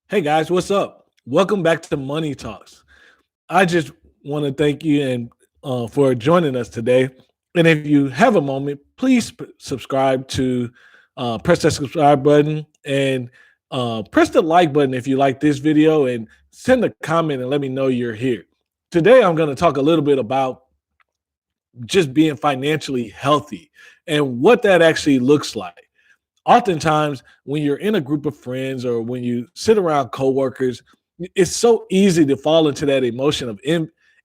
Hey guys, what's up? Welcome back to Money Talks. I just want to thank you and for joining us today. And if you have a moment, please subscribe to press that subscribe button and press the like button if you like this video and send a comment and let me know you're here. Today, I'm going to talk a little bit about just being financially healthy and what that actually looks like. Oftentimes when you're in a group of friends or when you sit around coworkers, it's so easy to fall into that emotion of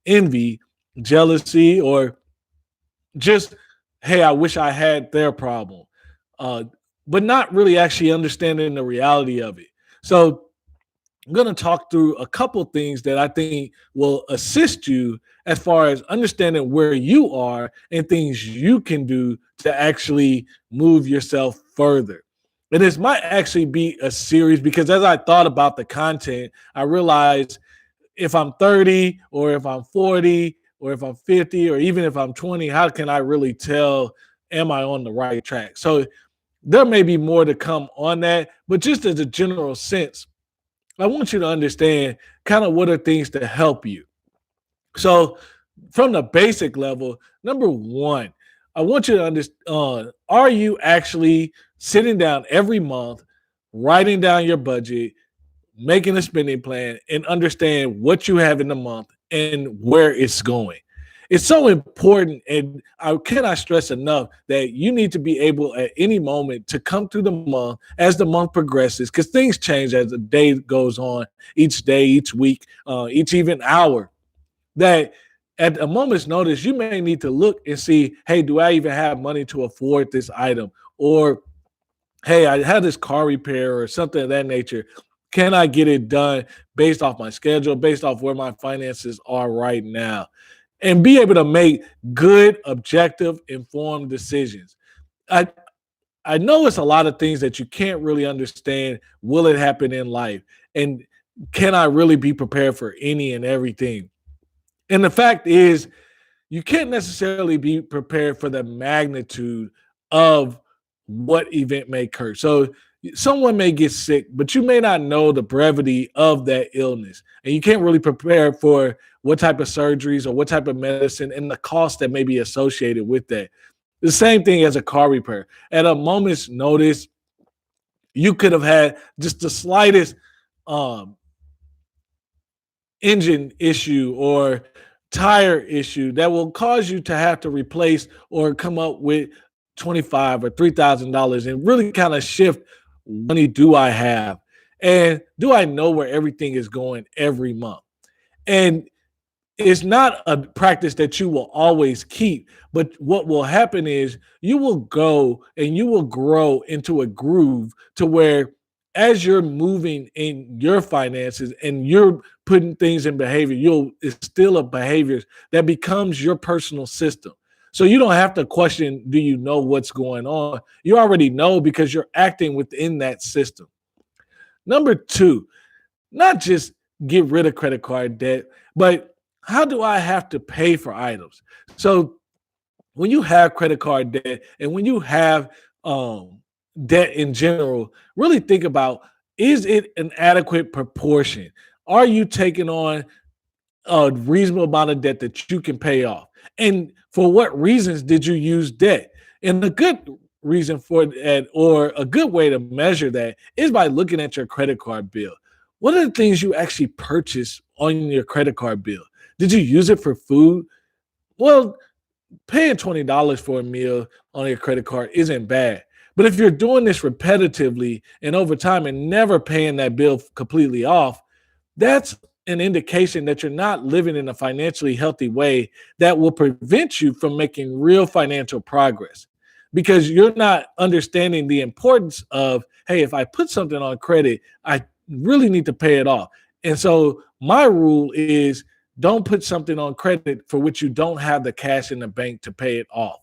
envy, jealousy, or just, hey, I wish I had their problem, uh, but not really actually understanding the reality of it. So I'm going to talk through a couple things that I think will assist you as far as understanding where you are and things you can do to actually move yourself further. And this might actually be a series because as I thought about the content, I realized if I'm 30 or if I'm 40 or if I'm 50 or even if I'm 20, how can I really tell, am I on the right track? So there may be more to come on that, but just as a general sense, I want you to understand kind of what are things to help you. So, from the basic level, number one, I want you to understand, are you actually sitting down every month, writing down your budget, making a spending plan, and understand what you have in the month and where it's going? It's so important, and I cannot stress enough that you need to be able at any moment to come through the month as the month progresses, because things change as the day goes on, each day, each week, each even hour. That at a moment's notice, you may need to look and see, hey, do I even have money to afford this item? Or hey, I had this car repair or something of that nature. Can I get it done based off my schedule, based off where my finances are right now? And be able to make good, objective, informed decisions. I I know it's a lot of things that you can't really understand. Will it happen in life? And can I really be prepared for any and everything? And the fact is, you can't necessarily be prepared for the magnitude of what event may occur. So someone may get sick, but you may not know the brevity of that illness. And you can't really prepare for what type of surgeries or what type of medicine and the cost that may be associated with that. The same thing as a car repair. At a moment's notice, you could have had just the slightest um, engine issue or tire issue that will cause you to have to replace or come up with 25 or $3,000 and really kind of shift money do I have and do I know where everything is going every month. And it's not a practice that you will always keep, but what will happen is you will go and you will grow into a groove to where as you're moving in your finances and you're putting things in behavior, you'll instill a behaviors that becomes your personal system. So you don't have to question, do you know what's going on? You already know because you're acting within that system. Number two, not just get rid of credit card debt, but how do I have to pay for items? So when you have credit card debt and when you have debt in general, really think about, is it an adequate proportion? Are you taking on a reasonable amount of debt that you can pay off? And for what reasons did you use debt? And the good reason for that, or a good way to measure that, is by looking at your credit card bill. What are the things you actually purchase on your credit card bill? Did you use it for food? Well, paying $20 for a meal on your credit card isn't bad. But if you're doing this repetitively and over time and never paying that bill completely off, that's an indication that you're not living in a financially healthy way that will prevent you from making real financial progress because you're not understanding the importance of, hey, if I put something on credit, I really need to pay it off. And so my rule is don't put something on credit for which you don't have the cash in the bank to pay it off.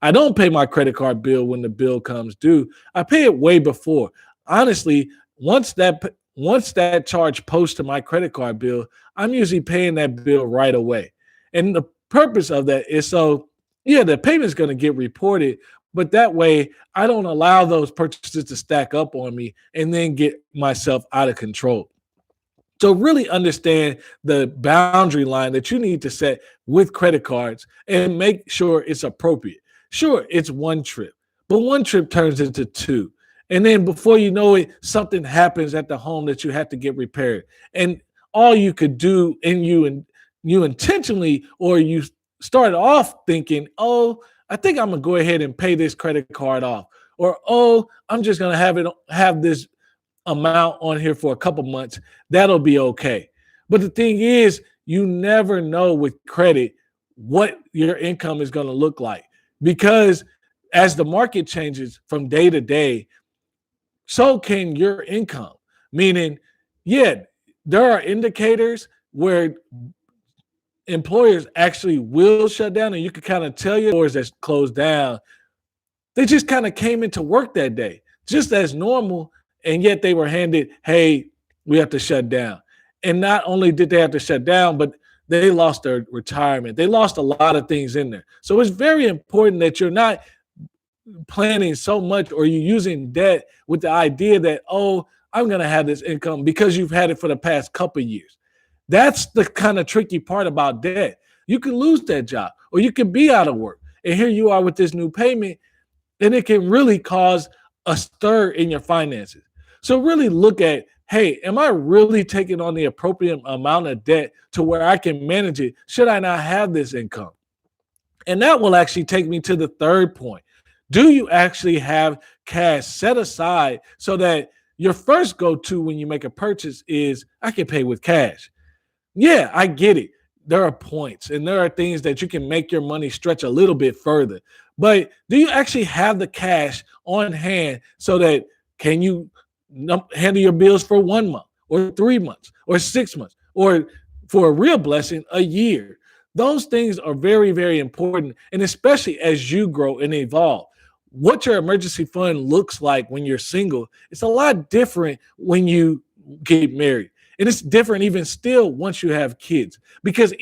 I don't pay my credit card bill when the bill comes due. I pay it way before. Honestly, once that charge posts to my credit card bill, I'm usually paying that bill right away. And the purpose of that is so, yeah, the payment is going to get reported, but that way I don't allow those purchases to stack up on me and then get myself out of control. So really understand the boundary line that you need to set with credit cards and make sure it's appropriate. Sure, it's one trip, but one trip turns into two. And then before you know it, something happens at the home that you have to get repaired. And all you could do, and you intentionally, or you started off thinking, oh, I think I'm gonna go ahead and pay this credit card off. Or oh, I'm just gonna have this amount on here for a couple months, that'll be okay. But the thing is, you never know with credit what your income is going to look like, because as the market changes from day to day, so can your income. Meaning, yeah, there are indicators where employers actually will shut down, and you can kind of tell your stores that's closed down, they just kind of came into work that day, just as normal, and yet they were handed, "Hey, we have to shut down." And not only did they have to shut down, but they lost their retirement. They lost a lot of things in there. So it's very important that you're not planning so much, or you're using debt with the idea that, oh, I'm going to have this income because you've had it for the past couple of years. That's the kind of tricky part about debt. You can lose that job, or you can be out of work. And here you are with this new payment, and it can really cause a stir in your finances. So really look at, hey, am I really taking on the appropriate amount of debt to where I can manage it? Should I not have this income? And that will actually take me to the third point. Do you actually have cash set aside so that your first go-to when you make a purchase is, I can pay with cash? Yeah, I get it. There are points and there are things that you can make your money stretch a little bit further. But do you actually have the cash on hand so that can you handle your bills for 1 month or 3 months or 6 months, or for a real blessing, a year? Those things are very, very important. And especially as you grow and evolve, what your emergency fund looks like when you're single, it's a lot different when you get married. And it's different even still once you have kids, because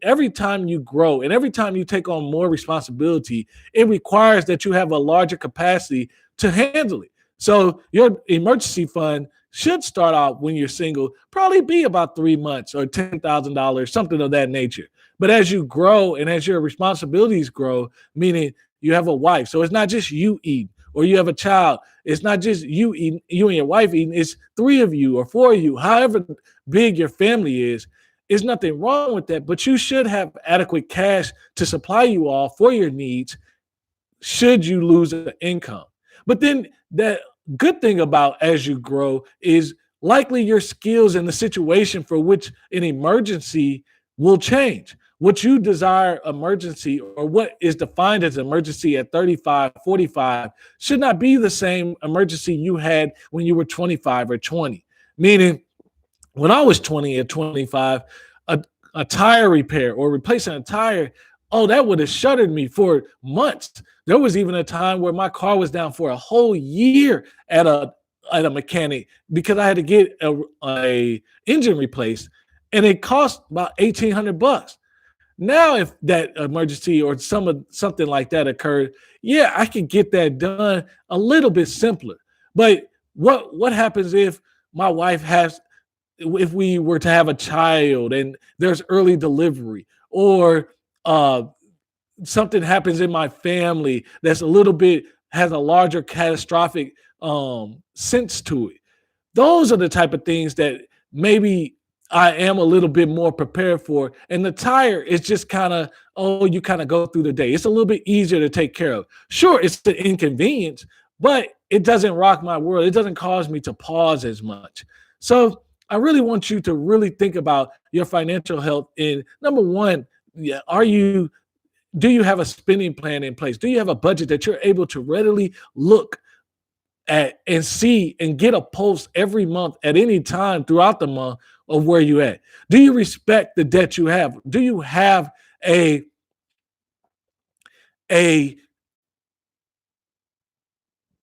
every time you grow and every time you take on more responsibility, it requires that you have a larger capacity to handle it. So your emergency fund should start out when you're single, probably be about 3 months or $10,000, something of that nature. But as you grow and as your responsibilities grow, meaning you have a wife, so it's not just you eating, or you have a child, it's not just you eating, you and your wife eating, it's three of you or four of you, however big your family is. There's nothing wrong with that, but you should have adequate cash to supply you all for your needs should you lose an income. But then the good thing about as you grow is likely your skills and the situation for which an emergency will change. What you desire emergency, or what is defined as emergency at 35, 45, should not be the same emergency you had when you were 25 or 20. Meaning, when I was 20 or 25, a tire repair or replacing a tire, oh, that would have shuttered me for months. There was even a time where my car was down for a whole year at a mechanic because I had to get a engine replaced, and it cost about $1,800. Now, if that emergency or something like that occurred, yeah, I could get that done a little bit simpler. But what happens if my wife has, if we were to have a child and there's early delivery, or something happens in my family that's a little bit has a larger catastrophic sense to it? Those are the type of things that maybe I am a little bit more prepared for. And the tire is just kind of, oh, you kind of go through the day. It's a little bit easier to take care of. Sure, it's the inconvenience, but it doesn't rock my world. It doesn't cause me to pause as much. So I really want you to really think about your financial health. In number one, yeah, do you have a spending plan in place? Do you have a budget that you're able to readily look at and see and get a pulse every month at any time throughout the month of where you at? Do you respect the debt you have? Do you have a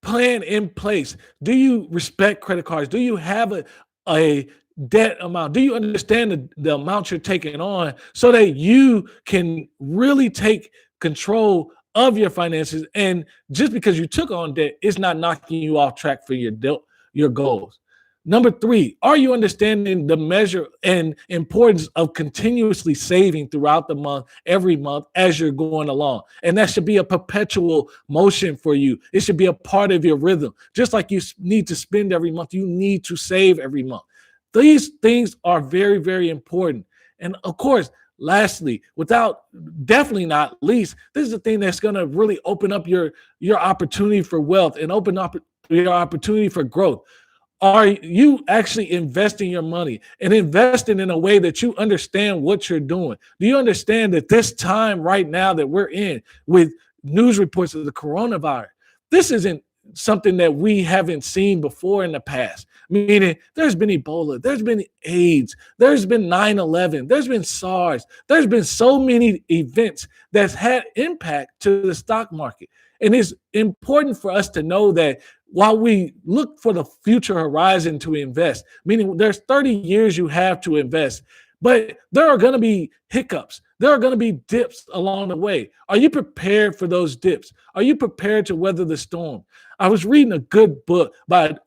plan in place? Do you respect credit cards? Do you have a debt amount? Do you understand the amount you're taking on so that you can really take control of your finances? And just because you took on debt, it's not knocking you off track for your goals. Number three, are you understanding the measure and importance of continuously saving throughout the month, every month as you're going along? And that should be a perpetual motion for you. It should be a part of your rhythm. Just like you need to spend every month, you need to save every month. These things are very, very important. And of course, lastly, without definitely not least, this is the thing that's going to really open up your opportunity for wealth and open up your opportunity for growth. Are you actually investing your money and investing in a way that you understand what you're doing? Do you understand that this time right now that we're in with news reports of the coronavirus, this isn't something that we haven't seen before in the past? Meaning there's been Ebola, there's been AIDS, there's been 9/11, there's been SARS, there's been so many events that's had impact to the stock market. And it's important for us to know that while we look for the future horizon to invest, meaning there's 30 years you have to invest, but there are going to be hiccups. There are going to be dips along the way. Are you prepared for those dips? Are you prepared to weather the storm? I was reading a good book by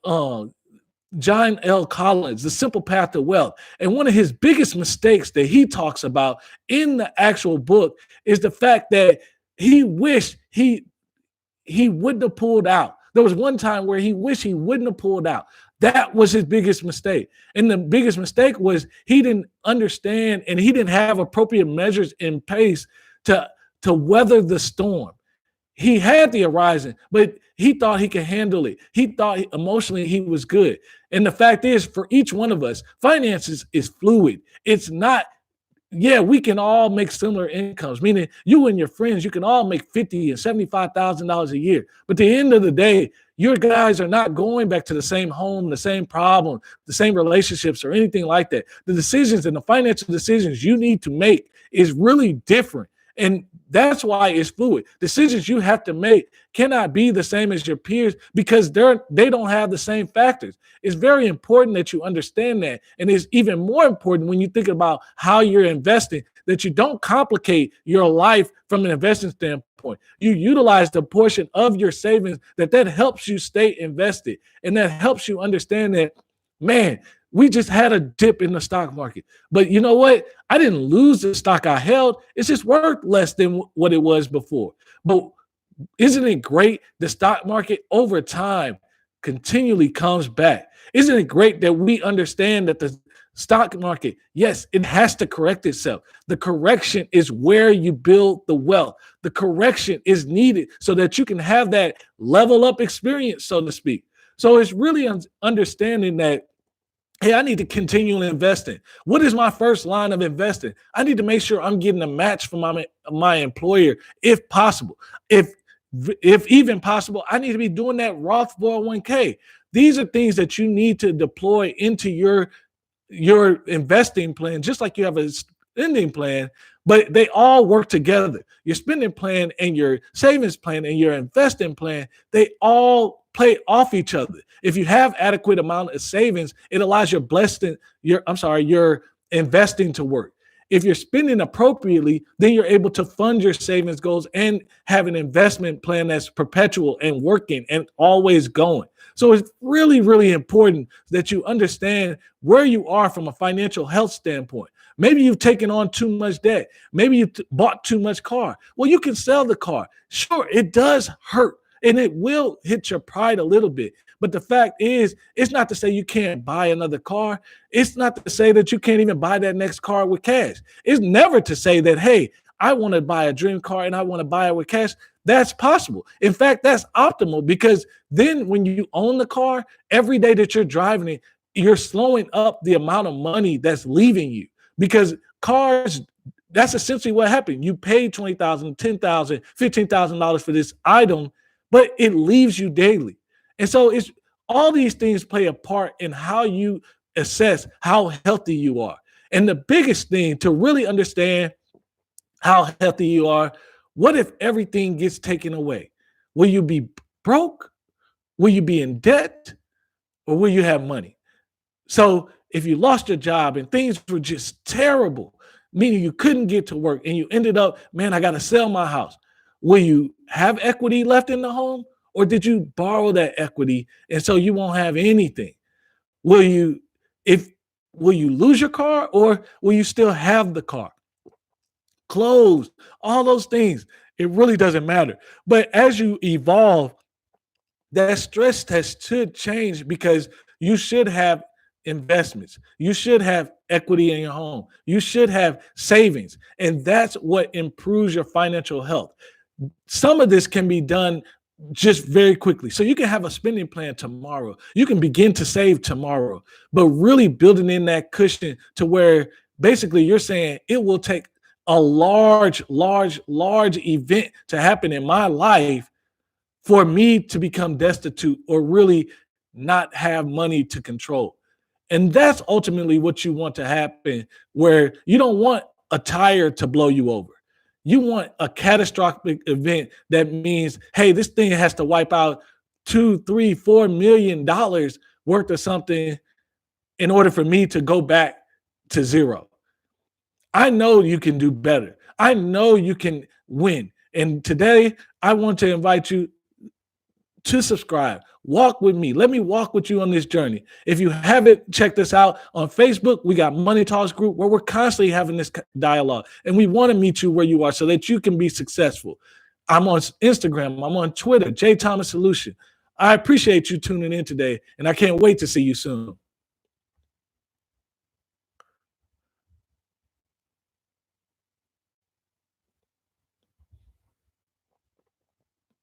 John L. Collins, The Simple Path to Wealth. And one of his biggest mistakes that he talks about in the actual book is the fact that he wished he wouldn't have pulled out. There was one time where he wished he wouldn't have pulled out. That was his biggest mistake. And the biggest mistake was he didn't understand and he didn't have appropriate measures in place to weather the storm. He had the horizon, but he thought he could handle it. He thought emotionally he was good. And the fact is, for each one of us, finances is fluid. It's not, yeah, we can all make similar incomes, meaning you and your friends, you can all make $50,000 and $75,000 a year. But at the end of the day, your guys are not going back to the same home, the same problem, the same relationships or anything like that. The decisions and the financial decisions you need to make is really different. And that's why it's fluid. Decisions you have to make cannot be the same as your peers because they don't have the same factors. It's very important that you understand that. And it's even more important when you think about how you're investing, that you don't complicate your life from an investing standpoint. You utilize the portion of your savings that helps you stay invested. And that helps you understand that, man, we just had a dip in the stock market. But you know what? I didn't lose the stock I held. It's just worth less than what it was before. But isn't it great? The stock market over time continually comes back. Isn't it great that we understand that the stock market, yes, it has to correct itself. The correction is where you build the wealth. The correction is needed so that you can have that level up experience, so to speak. So it's really understanding that, hey, I need to continue investing. What is my first line of investing? I need to make sure I'm getting a match from my employer, if possible. If even possible, I need to be doing that Roth 401k. These are things that you need to deploy into your investing plan, just like you have a spending plan, but they all work together. Your spending plan and your savings plan and your investing plan, they all play off each other. If you have adequate amount of savings, it allows your investing to work. If you're spending appropriately, then you're able to fund your savings goals and have an investment plan that's perpetual and working and always going. So it's really, really important that you understand where you are from a financial health standpoint. Maybe you've taken on too much debt. Maybe you bought too much car. Well, you can sell the car. Sure, it does hurt and it will hit your pride a little bit. But the fact is, it's not to say you can't buy another car. It's not to say that you can't even buy that next car with cash. It's never to say that, hey, I want to buy a dream car and I want to buy it with cash. That's possible. In fact, that's optimal because then when you own the car, every day that you're driving it, you're slowing up the amount of money that's leaving you because cars, that's essentially what happened. You paid $20,000, $10,000, $15,000 for this item, but it leaves you daily. And so it's all these things play a part in how you assess how healthy you are. And the biggest thing to really understand how healthy you are, what if everything gets taken away? Will you be broke? Will you be in debt? Or will you have money? So if you lost your job and things were just terrible, meaning you couldn't get to work and you ended up, man, I got to sell my house. Will you have equity left in the home? Or did you borrow that equity and so you won't have anything? Will you if will you lose your car, or will you still have the car? Clothes, all those things. It really doesn't matter. But as you evolve, that stress test should change, because you should have investments. You should have equity in your home. You should have savings. And that's what improves your financial health. Some of this can be done just very quickly. So you can have a spending plan tomorrow. You can begin to save tomorrow, but really building in that cushion to where basically you're saying it will take a large event to happen in my life for me to become destitute or really not have money to control. And that's ultimately what you want to happen, where you don't want a tire to blow you over. You want a catastrophic event that means, hey, this thing has to wipe out 2, 3, $4 million worth of something in order for me to go back to zero. I know you can do better. I know you can win. And today, I want to invite you to subscribe. Walk with me. Let me walk with you on this journey. If you haven't checked us out on Facebook, we got Money Talks group where we're constantly having this dialogue, and we want to meet you where you are so that you can be successful. I'm on Instagram. I'm on Twitter, J Thomas Solution. I appreciate you tuning in today, and I can't wait to see you soon.